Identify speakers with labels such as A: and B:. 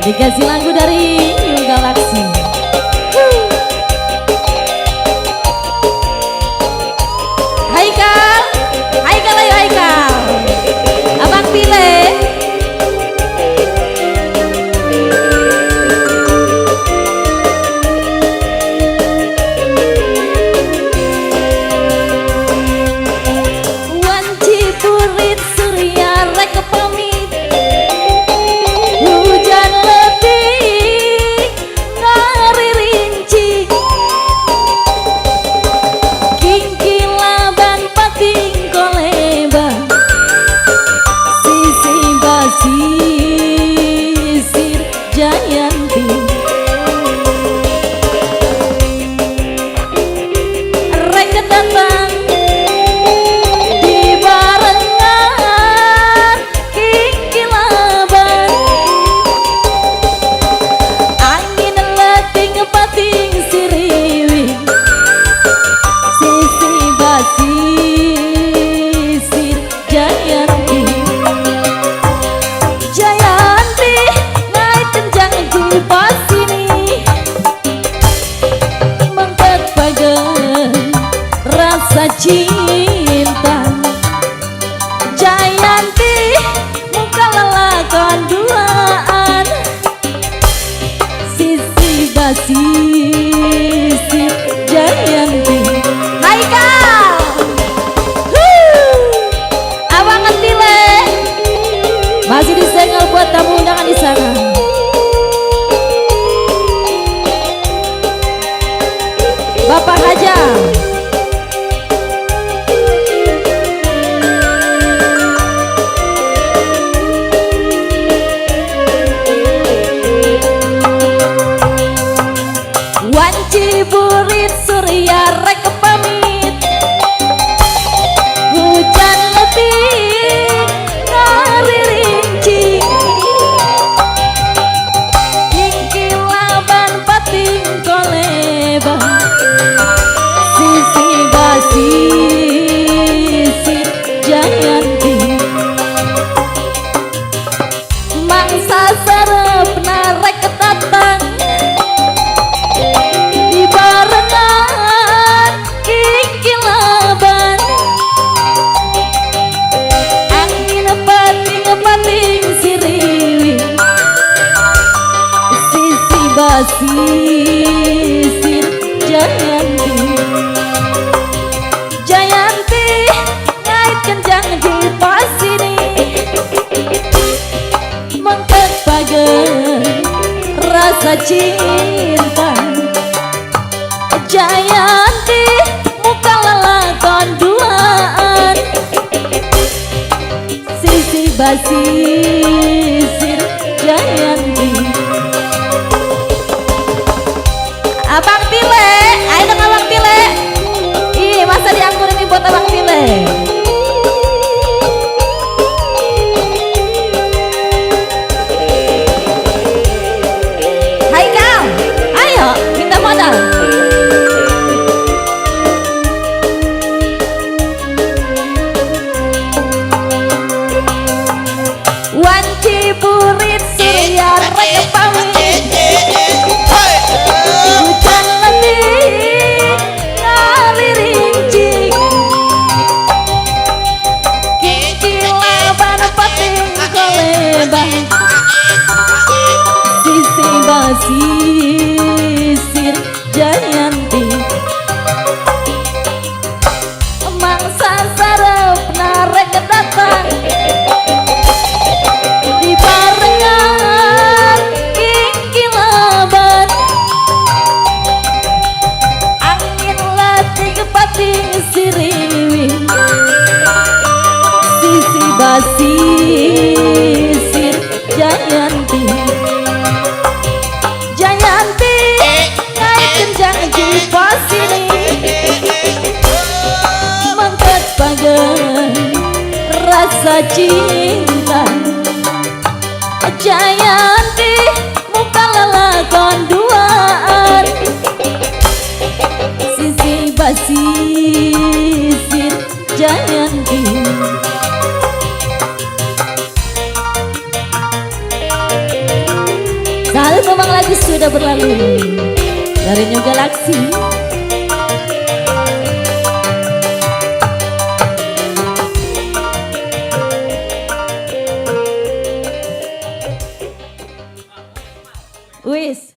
A: Dikasih lagu dari New Galaxy. Haikal, Haikal ayo Haikal. Abang pilih. Wanci purit surya rek pamit. Hujan letih ngari rinci. Kingkilaban pating koleba. Sisi basisir Jayanti. Rek datang di barengan kingkilaban. Angin leting pating siriwi. Sisi basisir Jayanti. Jayanti naik tenjang di pasini. Mengket bagan rasa cinta. Jayanti muka lelakan duaan. Sisi basisir Jayanti. Haikal, abang Antile masih disenggol buat tamu undangan di sana. Bapak Haja. Wanci burit surya rek pamit. Hujan letih ngari rinci. Kingkilaban pating koleba. Sisi basisir Jayanti. Mangsa sarepna rek datang di barengan kingkilaban. Angin pating siriwi. Sisi basisir Jayanti. Jayanti ngait kenjang di pasini. Mengket bagan rasa cinta. Jayanti muka lelakan duaan. Sisi basisir Jayanti. Abang Tile, ayo dong Abang Tile. Ih, masa dianggurin nih buat Abang Tile. Haikal, ayo minta modal. Wanci purit surya rek pamit. Hujan letih ngari rinci. Kingkilaban pating koleba. Sisi basisir Jayanti. Mangsa sarepna rek datang di barengan kingkilaban. Angin letih pating siriwi. Sisi basisir Jayanti. Jayanti naik kenjang di pasini. Mengket bagan rasa cinta. Jayanti muka lelakan duaan. Sisi basisir Jayanti. memang lagi sudah berlalu dari New Galaxy. Wis.